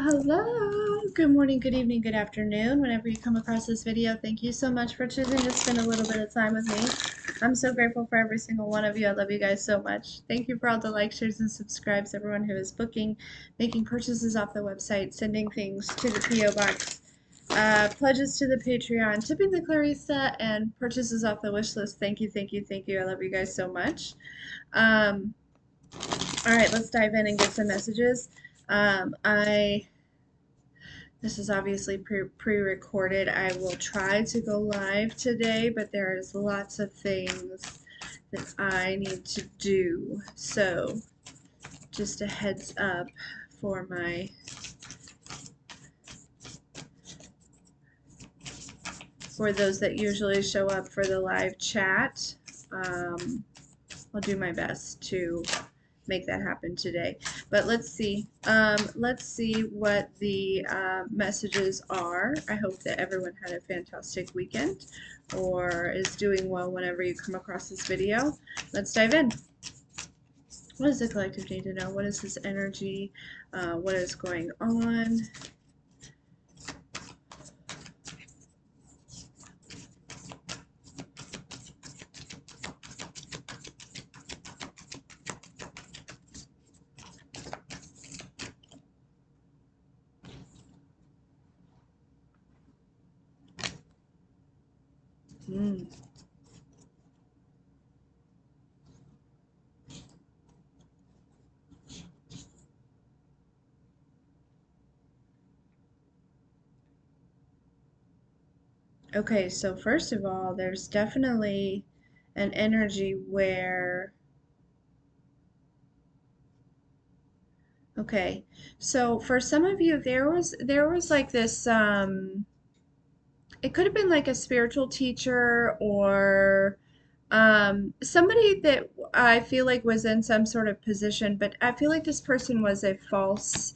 Hello. Good morning, good evening, good afternoon. Whenever you come across this video, thank you so much for choosing to spend a little bit of time with me. I'm so grateful for every single one of you. I love you guys so much. Thank you for all the likes, shares, and subscribes. Everyone who is booking, making purchases off the website, sending things to the P.O. box, pledges to the Patreon, tipping the Clarissa, and purchases off the wish list. Thank you, thank you, thank you. I love you guys so much. All right, let's dive in and get some messages. This is obviously pre-recorded. I will try to go live today, but there's lots of things that I need to do. So just a heads up for those that usually show up for the live chat. I'll do my best to make that happen today. But let's see. Let's see what the messages are. I hope that everyone had a fantastic weekend or is doing well whenever you come across this video. Let's dive in. What does the collective need to know? What is this energy? What is going on? Okay, so first of all, there's definitely an energy where, okay, so for some of you, there was like this, it could have been like a spiritual teacher or somebody that I feel like was in some sort of position, but I feel like this person was a false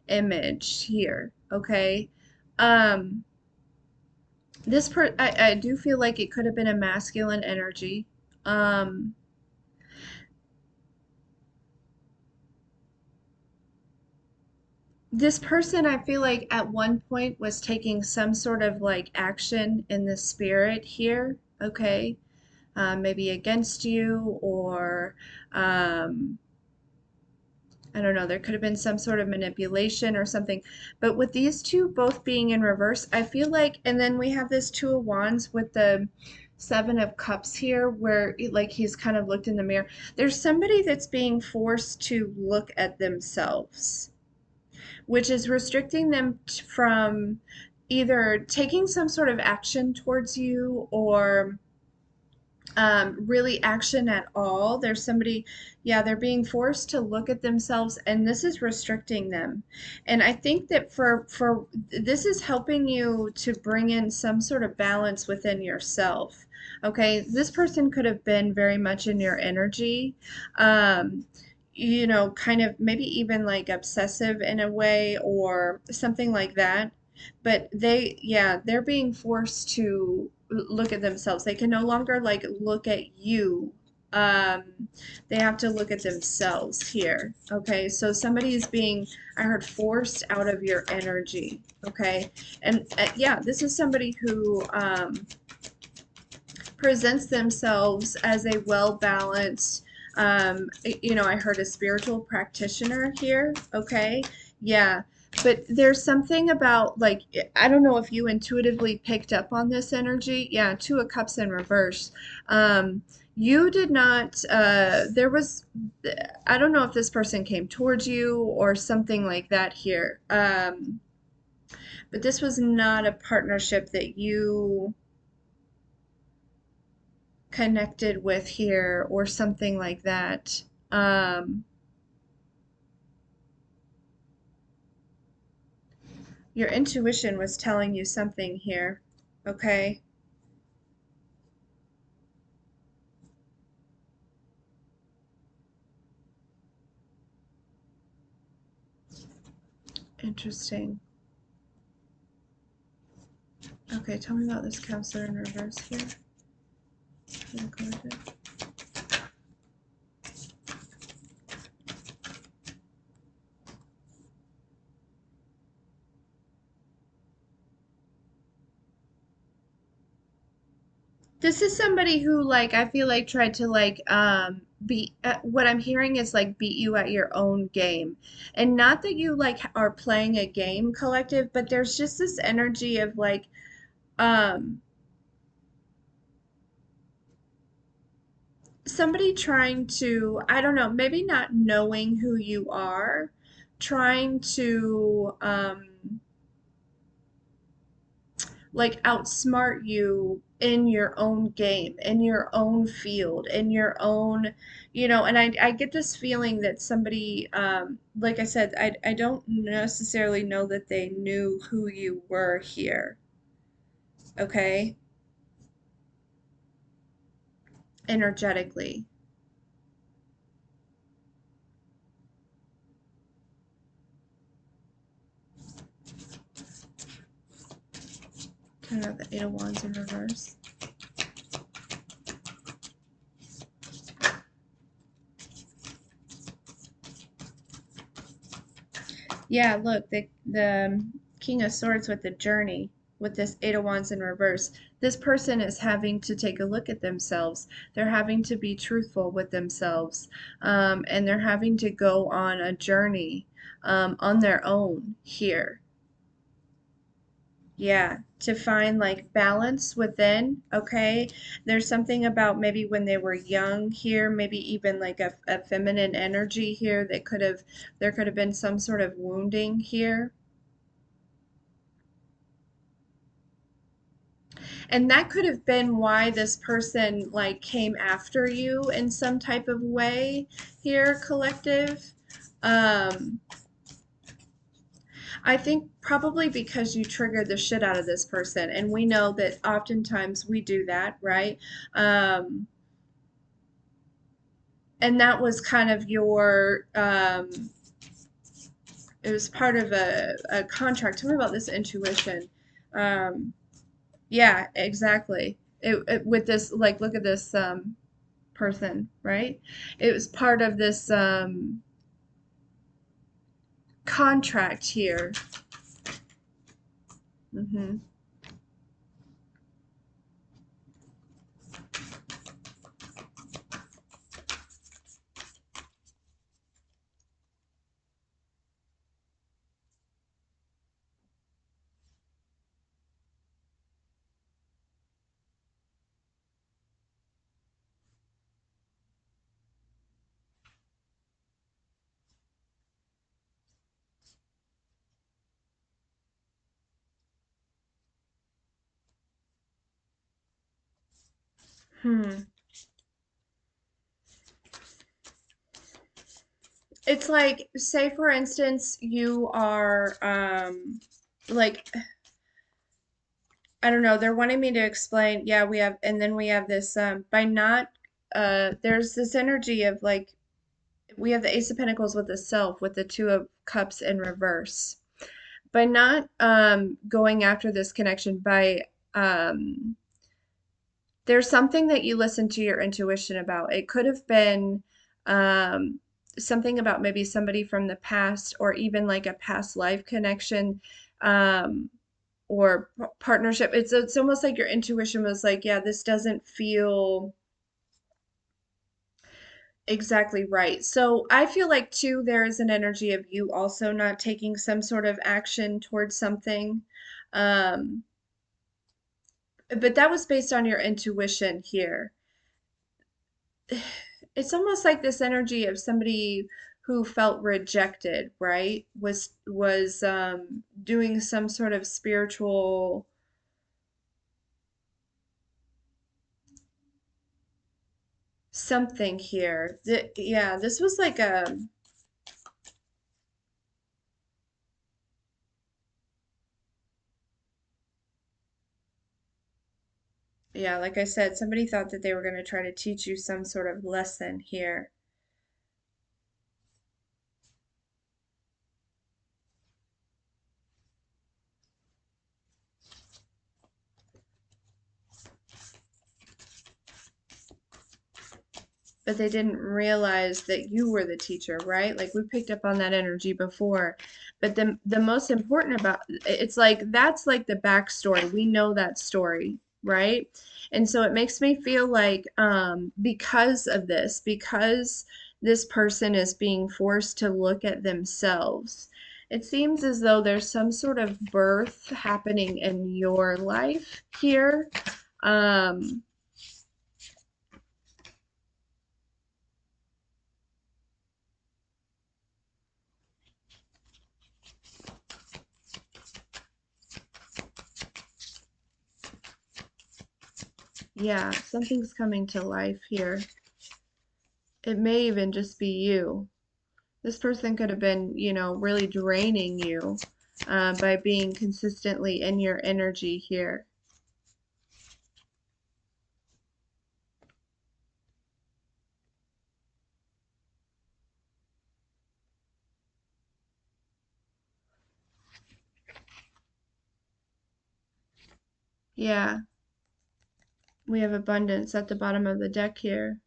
image here, okay? Um, I do feel like it could have been a masculine energy. Um, this person, I feel like at one point was taking some sort of like action in the spirit here, okay? Maybe against you or um, I don't know, there could have been some sort of manipulation or something. But with these two both being in reverse, I feel like, and then we have this Two of Wands with the Seven of Cups here, where like he's kind of looked in the mirror. There's somebody that's being forced to look at themselves, which is restricting them from either taking some sort of action towards you or really action at all. There's somebody, yeah, they're being forced to look at themselves, and this is restricting them. And I think that for this is helping you to bring in some sort of balance within yourself. Okay, this person could have been very much in your energy. You know, kind of maybe even like obsessive in a way or something like that. But yeah, they're being forced to look at themselves. They can no longer like look at you. Um, they have to look at themselves here. Okay, so somebody is being, I heard, forced out of your energy. Okay, and yeah, this is somebody who presents themselves as a well-balanced, you know, I heard a spiritual practitioner here. Okay, yeah. But there's something about like I don't know if you intuitively picked up on this energy. Yeah, Two of Cups in reverse. You did not. There was. I don't know if this person came towards you or something like that here. But this was not a partnership that you connected with here or something like that. Your intuition was telling you something here, okay? Interesting. Okay, tell me about this counselor in reverse here. This is somebody who like I feel like tried to like beat what I'm hearing is like beat you at your own game. And not that you like are playing a game collective, but there's just this energy of like um somebody trying to, I don't know, maybe not knowing who you are, trying to like outsmart you in your own game, in your own field, in your own, and I get this feeling that somebody, like I said, I don't necessarily know that they knew who you were here, okay, energetically. Kind of the Eight of Wands in reverse. Yeah, look, the King of Swords with the journey, with this Eight of Wands in reverse. This person is having to take a look at themselves. They're having to be truthful with themselves, and they're having to go on a journey on their own here. Yeah, to find like balance within, okay? There's something about maybe when they were young here, maybe even like a feminine energy here that there could have been some sort of wounding here. And that could have been why this person like came after you in some type of way here, collective. Um, I think probably because you triggered the shit out of this person, and we know that oftentimes we do that, right? Um, and that was kind of it was part of a contract. Tell me about this intuition. Um, yeah, exactly. With this, like, look at this person, right? It was part of this contract here. Hmm. Hmm. It's like, say for instance, you are like, I don't know, they're wanting me to explain, yeah, we have, and then we have this by not there's this energy of like we have the Ace of Pentacles with the Self with the Two of Cups in reverse. By not going after this connection, by there's something that you listen to your intuition about. It could have been um, something about maybe somebody from the past or even like a past life connection, um, or partnership. It's almost like your intuition was like, yeah, this doesn't feel exactly right. So I feel like too, there is an energy of you also not taking some sort of action towards something. Um, but that was based on your intuition here. It's almost like this energy of somebody who felt rejected, right? Was doing some sort of spiritual something here. Yeah, this was like a, yeah, like I said, somebody thought that they were going to try to teach you some sort of lesson here. But they didn't realize that you were the teacher, right? Like we picked up on that energy before. But the most important about it's like that's like the backstory. We know that story. right? And so it makes me feel like because of this, because this person is being forced to look at themselves, it seems as though there's some sort of birth happening in your life here. Um, yeah, something's coming to life here. It may even just be you. This person could have been, really draining you by being consistently in your energy here. Yeah, we have abundance at the bottom of the deck here.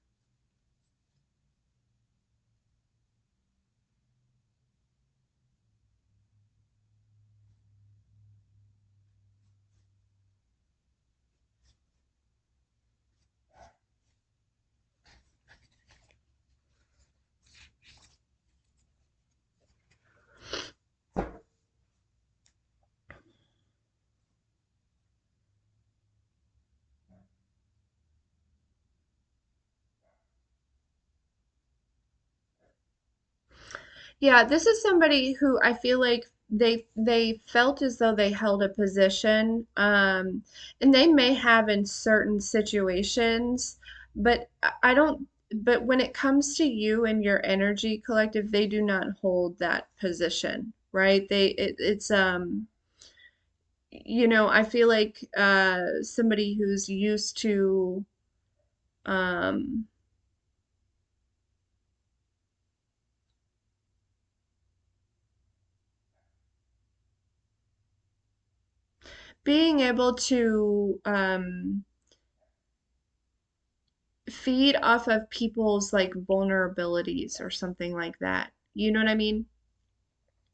Yeah, this is somebody who I feel like they felt as though they held a position, and they may have in certain situations, but I don't. But when it comes to you and your energy collective, they do not hold that position, right? I feel like somebody who's used to um being able to feed off of people's like vulnerabilities or something like that. You know what I mean?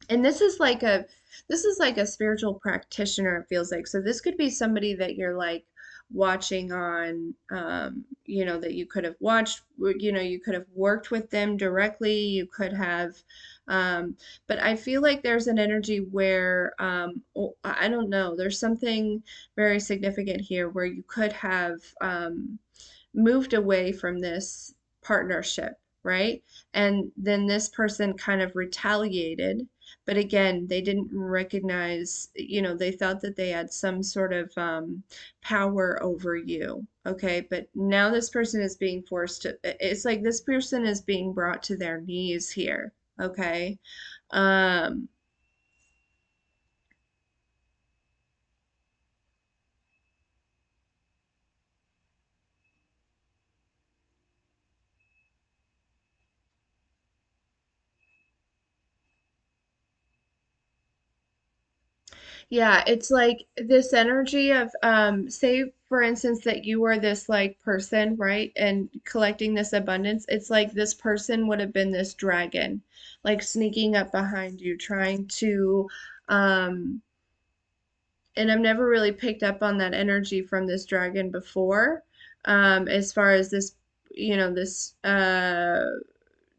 And this is like a spiritual practitioner, it feels like. So this could be somebody that you're like watching on that you could have watched, you could have worked with them directly, you could have but I feel like there's an energy where I don't know, there's something very significant here where you could have moved away from this partnership, right? And then this person kind of retaliated, but again, they didn't recognize, they thought that they had some sort of power over you. Okay, but now this person is being forced to, it's like this person is being brought to their knees here. Okay. Um, Yeah, it's like this energy of say for instance that you were this like person, right? And collecting this abundance. It's like this person would have been this dragon, like sneaking up behind you, trying to um and I've never really picked up on that energy from this dragon before. As far as this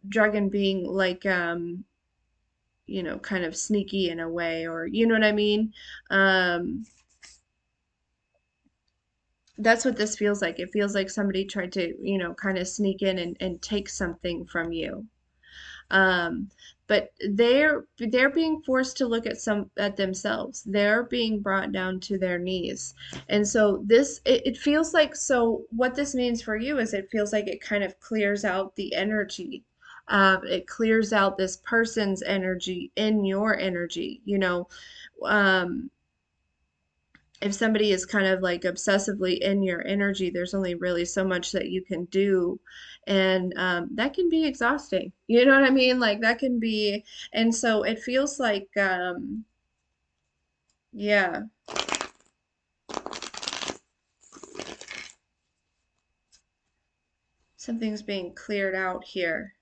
dragon being like kind of sneaky in a way, or you know what I mean? Um That's what this feels like. It feels like somebody tried to, kind of sneak in and take something from you. Um, but they're being forced to look at themselves. They're being brought down to their knees. And so it feels like, so what this means for you is it feels like it kind of clears out the energy. It clears out this person's energy in your energy, if somebody is kind of like obsessively in your energy, there's only really so much that you can do. And that can be exhausting. You know what I mean? Like that can be, and so it feels like, yeah, something's being cleared out here.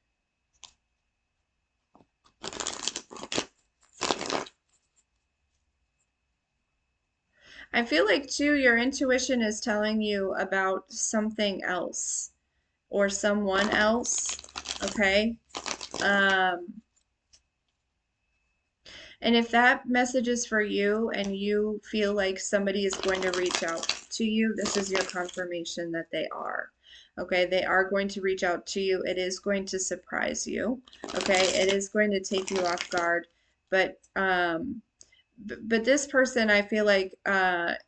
I feel like too, your intuition is telling you about something else or someone else. Okay. Um, and if that message is for you and you feel like somebody is going to reach out to you, this is your confirmation that they are. Okay, they are going to reach out to you. It is going to surprise you. Okay, it is going to take you off guard. But but this person I feel like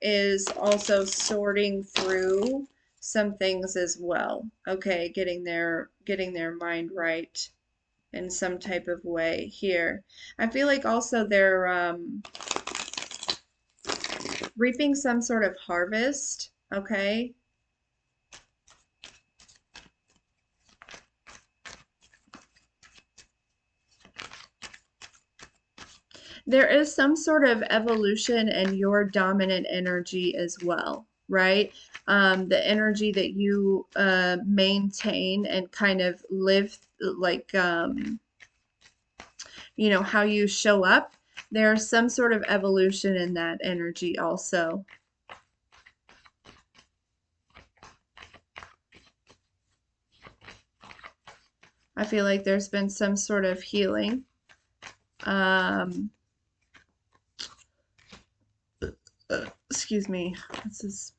is also sorting through some things as well. Okay, getting their mind right in some type of way here. I feel like also they're reaping some sort of harvest, okay? There is some sort of evolution in your dominant energy as well, right? The energy that you maintain and kind of live like, how you show up. There's some sort of evolution in that energy also. I feel like there's been some sort of healing. Um, Excuse me. This is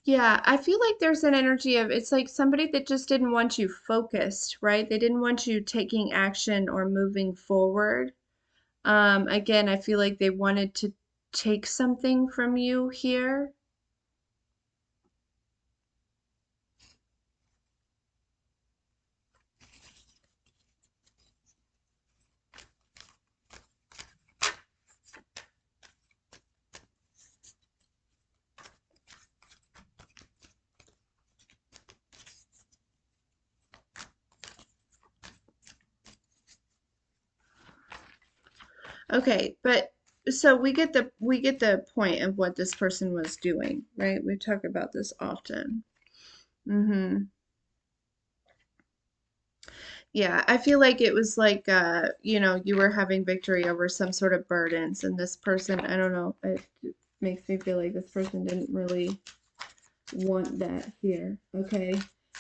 Yeah, I feel like there's an energy of it's like somebody that just didn't want you focused, right? They didn't want you taking action or moving forward. Again, I feel like they wanted to take something from you here. Okay, but so we get the point of what this person was doing, right? We talk about this often. Mm-hmm. Yeah, I feel like it was like you were having victory over some sort of burdens, and this person, I don't know, it makes me feel like this person didn't really want that here, okay?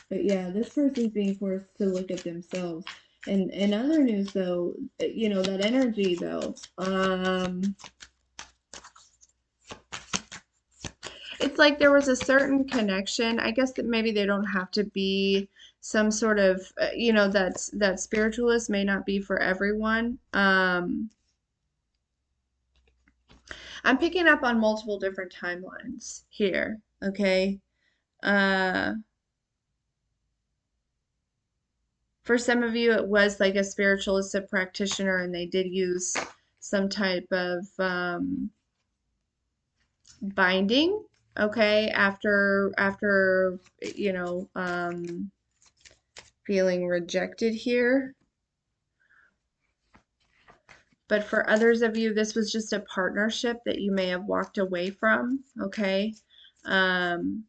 But yeah, this person's being forced to look at themselves. And in other news though, that energy though, it's like there was a certain connection. I guess that maybe they don't have to be some sort of, that spiritualist may not be for everyone. I'm picking up on multiple different timelines here, okay? Uh, for some of you, it was like a spiritualist, a practitioner, and they did use some type of binding, okay, after feeling rejected here. But for others of you, this was just a partnership that you may have walked away from, okay? Um,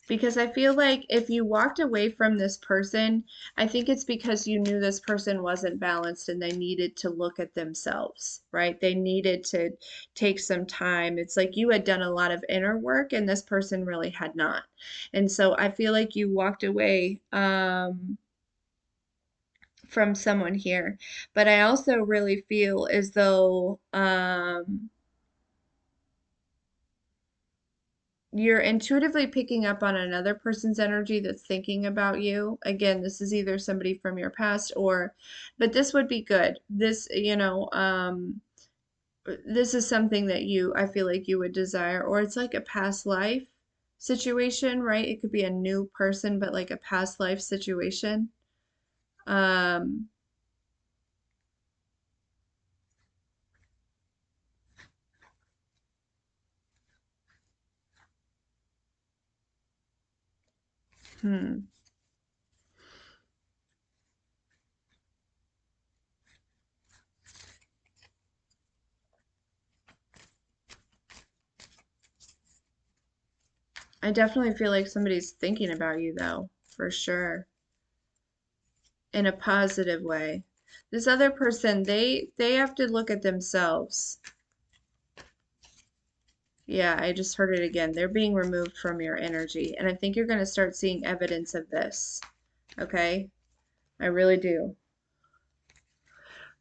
because I feel like if you walked away from this person, I think it's because you knew this person wasn't balanced and they needed to look at themselves, right? They needed to take some time. It's like you had done a lot of inner work and this person really had not. And so I feel like you walked away from someone here. But I also really feel as though you're intuitively picking up on another person's energy that's thinking about you. Again, this is either somebody from your past or, but this would be good. This is something that I feel like you would desire, or it's like a past life situation, right? It could be a new person, but like a past life situation. Um, hmm. I definitely feel like somebody's thinking about you though, for sure, in a positive way. This other person, they have to look at themselves. Yeah, I just heard it again. They're being removed from your energy, and I think you're going to start seeing evidence of this. Okay? I really do.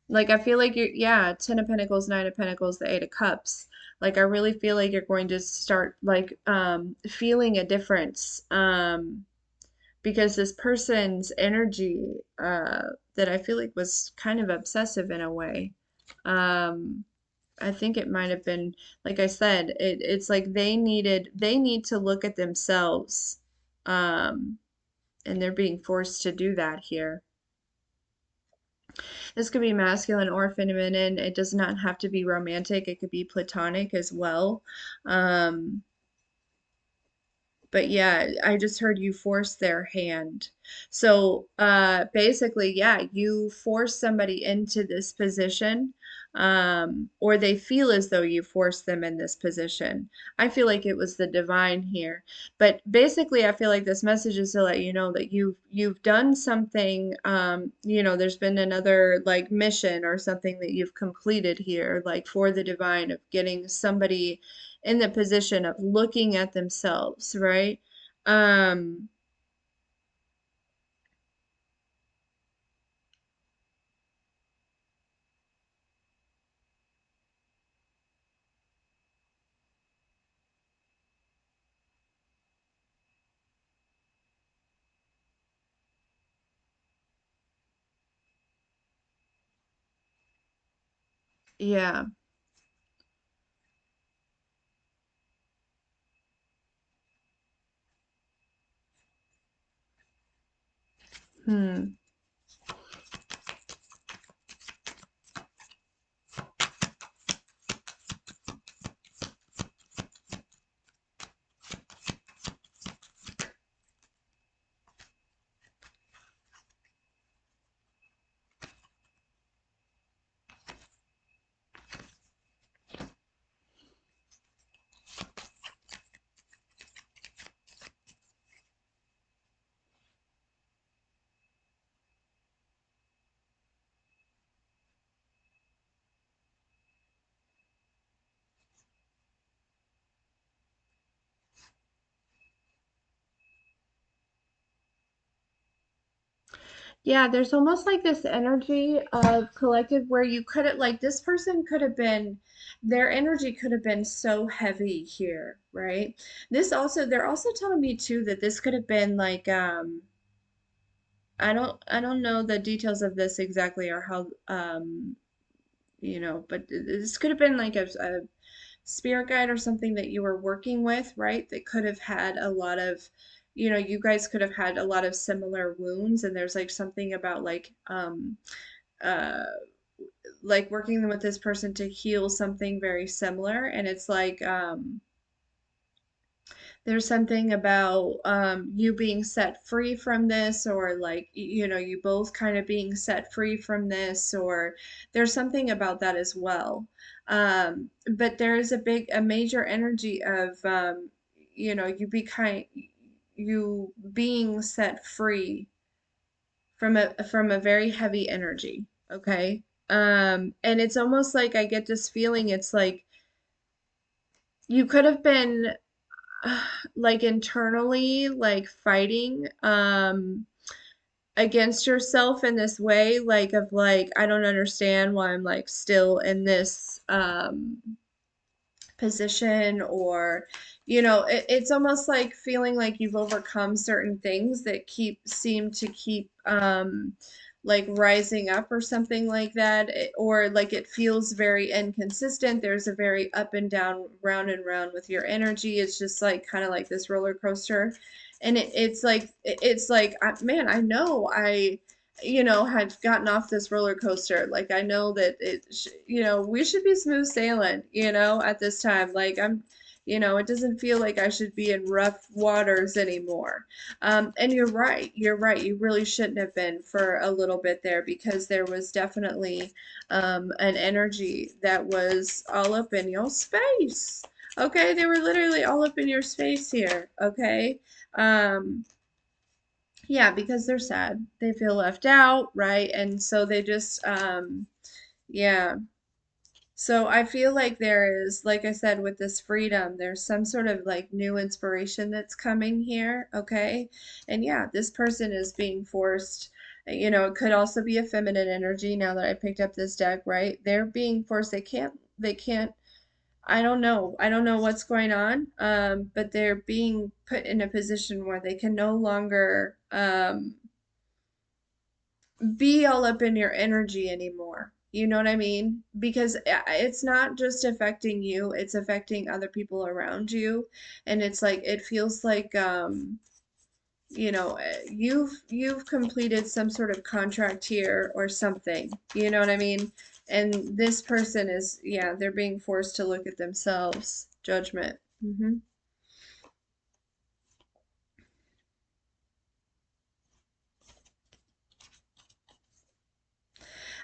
Like I feel like yeah, Ten of Pentacles, Nine of Pentacles, the Eight of Cups. Like I really feel like you're going to start like feeling a difference. Because this person's energy that I feel like was kind of obsessive in a way. Um, I think it might have been, like I said, it's like they need to look at themselves. Um, and they're being forced to do that here. This could be masculine or feminine. It does not have to be romantic. It could be platonic as well. Um, but yeah, I just heard you force their hand. So basically, yeah, you force somebody into this position, or they feel as though you forced them in this position. I feel like it was the divine here. But basically, I feel like this message is to let you know that you've done something, there's been another like mission or something that you've completed here, like for the divine of getting somebody in the position of looking at themselves, right? Um, yeah. Hmm. Yeah, there's almost like this energy of collective where you could have, like, this person could have been, their energy could have been so heavy here, right? They're also telling me too that this could have been like, I don't know the details of this exactly or how, but this could have been like a spirit guide or something that you were working with, right? That could have had a lot of, you guys could have had a lot of similar wounds, and there's like something about uh, like working with this person to heal something very similar, and it's like There's something about you being set free from this, or like, you both kind of being set free from this, or there's something about that as well. But there is a major energy of, you being set free from a very heavy energy. Okay. And it's almost like I get this feeling it's like you could have been like internally like fighting against yourself in this way, like of like I don't understand why I'm like still in this position, or it's almost like feeling like you've overcome certain things that seem to keep like rising up or something like that. Or like it feels very inconsistent. There's a very up and down, round and round with your energy. It's just like kind of like this roller coaster. And it's like man, I know had gotten off this roller coaster. Like I know that we should be smooth sailing, at this time. Like it doesn't feel like I should be in rough waters anymore. And you're right. You're right. You really shouldn't have been for a little bit there, because there was definitely an energy that was all up in your space. Okay, they were literally all up in your space here. Okay. Um, yeah, because they're sad. They feel left out, right? And so they just, yeah. So I feel like there is, like I said, with this freedom, there's some sort of like new inspiration that's coming here, okay? And yeah, this person is being forced, it could also be a feminine energy now that I picked up this deck, right? They're being forced, they can't, I don't know. I don't know what's going on, but they're being put in a position where they can no longer, be all up in your energy anymore. You know what I mean? Because it's not just affecting you, it's affecting other people around you. And it's like it feels like you've completed some sort of contract here or something. You know what I mean? And this person is, yeah, they're being forced to look at themselves. Judgment.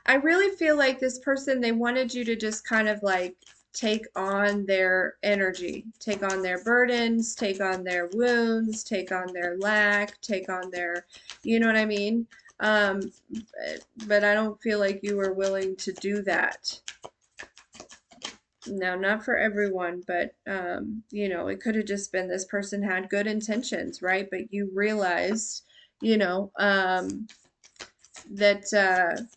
I really feel like this person, they wanted you to just kind of like take on their energy, take on their burdens, take on their wounds, take on their lack, take on their, you know what I mean? But I don't feel like you were willing to do that. Now, not for everyone, but it could have just been this person had good intentions, right? But you realized, that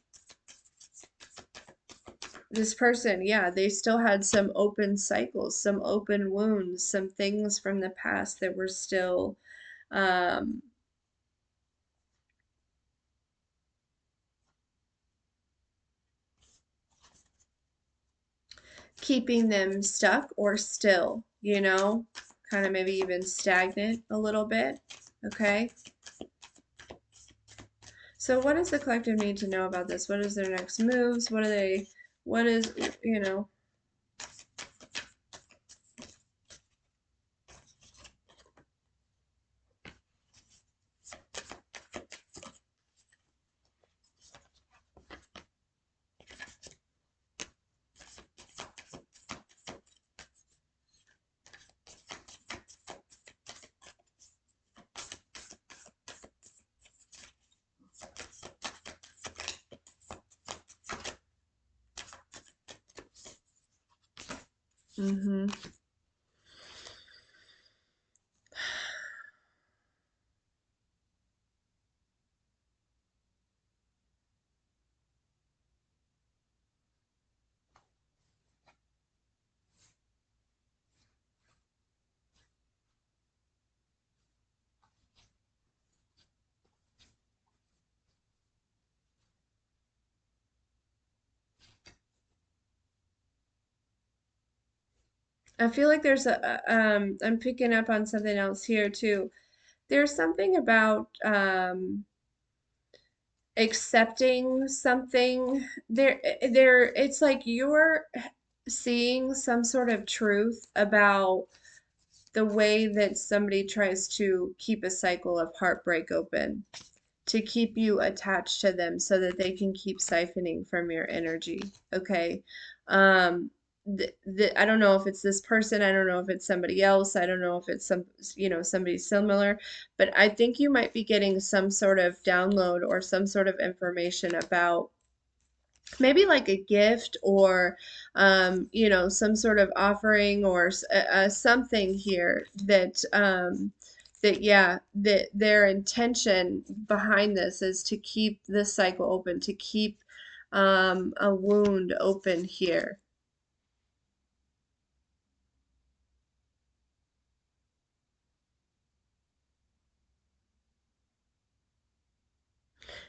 this person, yeah, they still had some open cycles, some open wounds, some things from the past that were still um, keeping them stuck or still, kind of maybe even stagnant a little bit. Okay. So what does the collective need to know about this? What is their next moves? What is, you know, mm-hmm. I feel like I'm picking up on something else here too. There's something about accepting something there, it's like you're seeing some sort of truth about the way that somebody tries to keep a cycle of heartbreak open, to keep you attached to them so that they can keep siphoning from your energy. Okay. Um, I don't know if it's this person, I don't know if it's somebody else, I don't know if it's somebody similar, but I think you might be getting some sort of download or some sort of information about maybe like a gift or some sort of offering or something here that yeah, that their intention behind this is to keep this cycle open, to keep a wound open here.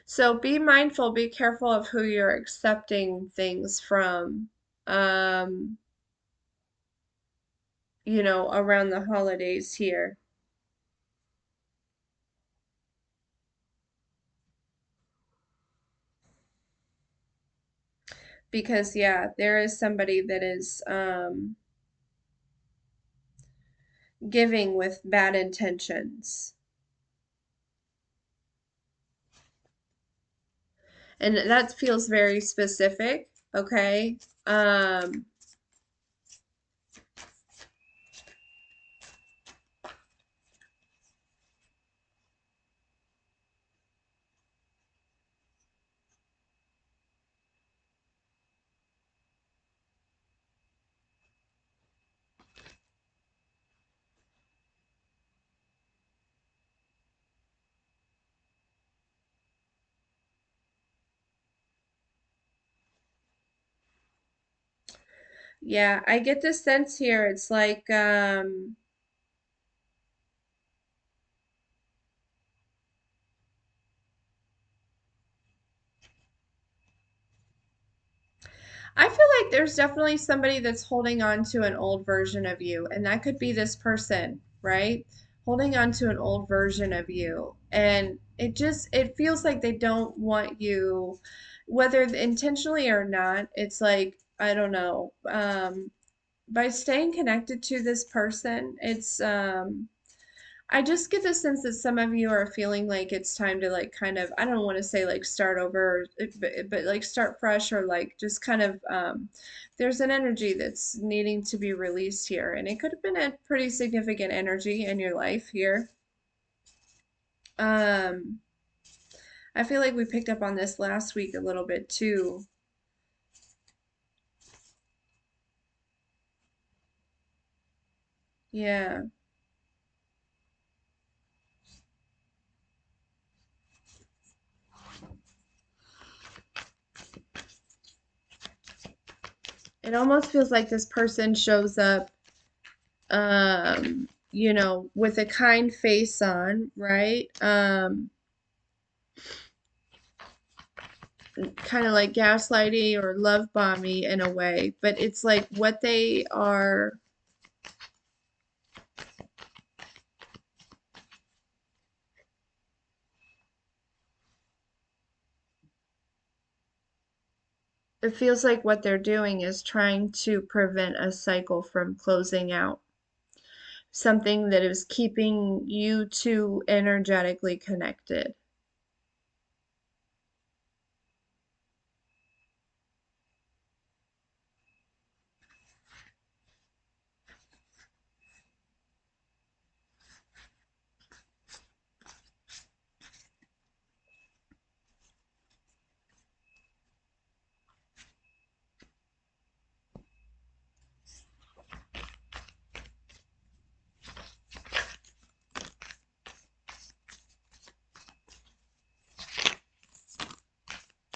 So be mindful, be careful of who you're accepting things from. um around the holidays here. Because yeah, there is somebody that is giving with bad intentions. And that feels very specific, okay? Um, yeah, I get this sense here. It's like I feel like there's definitely somebody that's holding on to an old version of you, and that could be this person, right? Holding on to an old version of you. And it feels like they don't want you, whether intentionally or not. It's like, I don't know. By staying connected to this person, I just get the sense that some of you are feeling like it's time to like kind of, I don't want to say like start over, but like start fresh or like just kind of there's an energy that's needing to be released here, and it could have been a pretty significant energy in your life here. Um I feel like we picked up on this last week a little bit too. Yeah. It almost feels like this person shows up with a kind face on, right? Kind of like gaslighty or love bomby in a way, but it's like what they are. It feels like what they're doing is trying to prevent a cycle from closing out, something that is keeping you two energetically connected.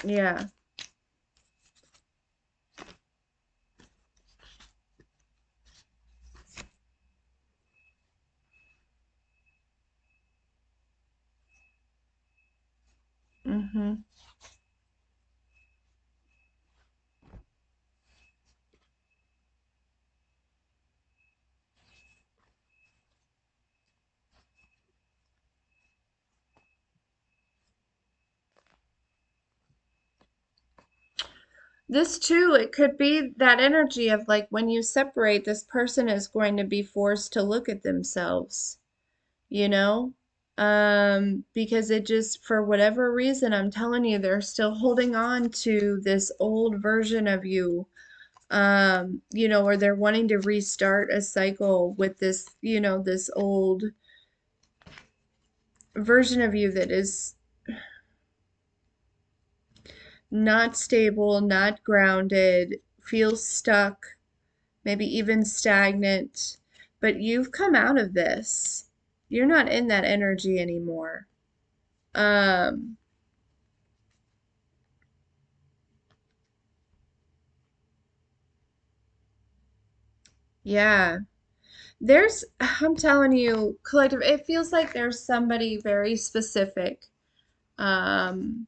Yeah. Mm-hmm. This too, it could be that energy of like when you separate, this person is going to be forced to look at themselves, you know? Because it just, for whatever reason, I'm telling you, they're still holding on to this old version of you, or they're wanting to restart a cycle with this, this old version of you that is not stable, not grounded, feels stuck, maybe even stagnant. But you've come out of this. You're not in that energy anymore. Um, yeah. I'm telling you, collective, it feels like there's somebody very specific. Um,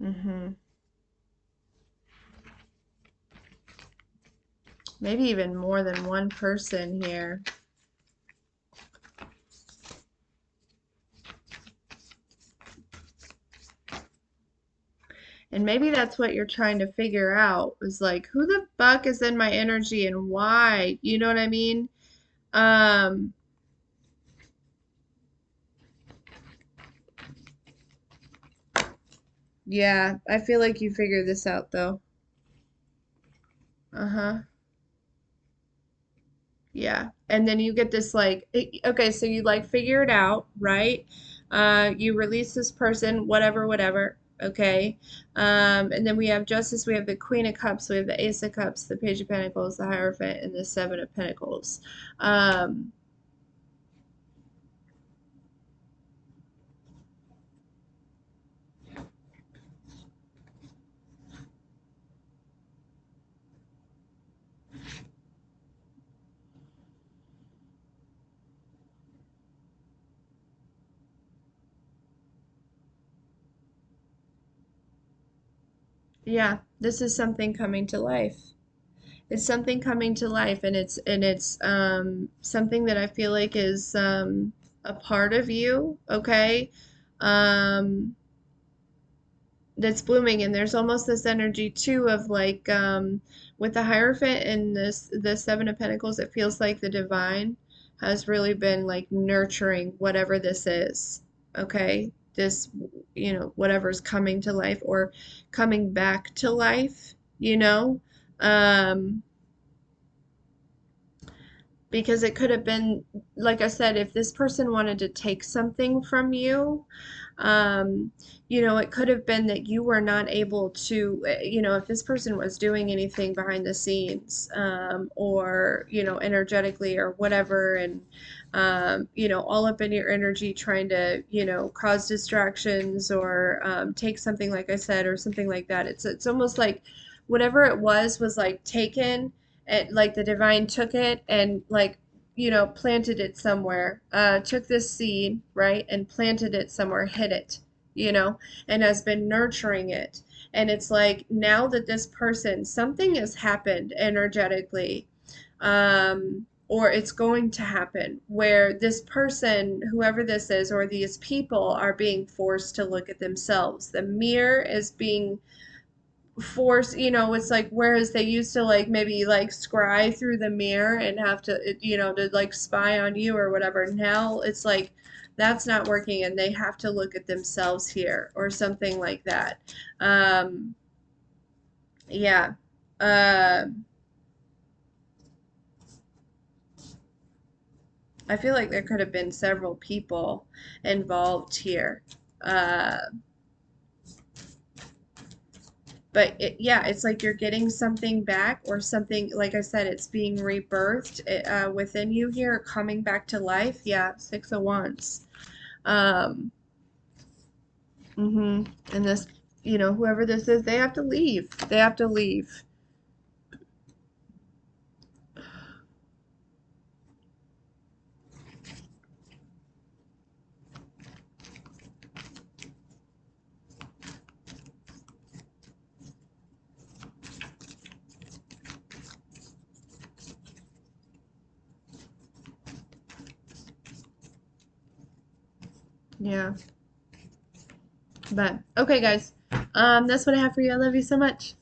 mhm. Maybe even more than one person here. And maybe that's what you're trying to figure out is like, who the fuck is in my energy and why? You know what I mean? Um, yeah, I feel like you figured this out though. Uh-huh. Yeah. And then you get this like, okay, so you like figure it out, right? You release this person, whatever, whatever. Okay. And then we have Justice, we have the Queen of Cups, we have the Ace of Cups, the Page of Pentacles, the Hierophant, and the Seven of Pentacles. Um, yeah, this is something coming to life. It's something coming to life, and it's something that I feel like is a part of you, okay? Um, that's blooming, and there's almost this energy too of like with the Hierophant and this the Seven of Pentacles, it feels like the divine has really been like nurturing whatever this is, okay? This, whatever's coming to life or coming back to life, you know? Um, because it could have been, like I said, if this person wanted to take something from you, um, it could have been that you were not able to, if this person was doing anything behind the scenes, or, energetically or whatever, and, all up in your energy trying to, cause distractions or take something, like I said, or something like that. It's almost like whatever it was like taken, and like the divine took it and like planted it somewhere, took this seed, right, and planted it somewhere, hid it, and has been nurturing it. And it's like now that this person, something has happened energetically, or it's going to happen where this person, whoever this is, or these people are being forced to look at themselves. The mirror is being force, it's like whereas they used to like maybe like scry through the mirror and have to, to like spy on you or whatever. Now it's like that's not working and they have to look at themselves here or something like that. um yeah. uh I feel like there could have been several people involved here. uh but yeah, it's like you're getting something back or something, like I said, it's being rebirthed within you here, coming back to life. Yeah, Six of Wands. Um, and this, whoever this is, they have to leave. They have to leave. Yeah. But okay, guys. That's what I have for you. I love you so much.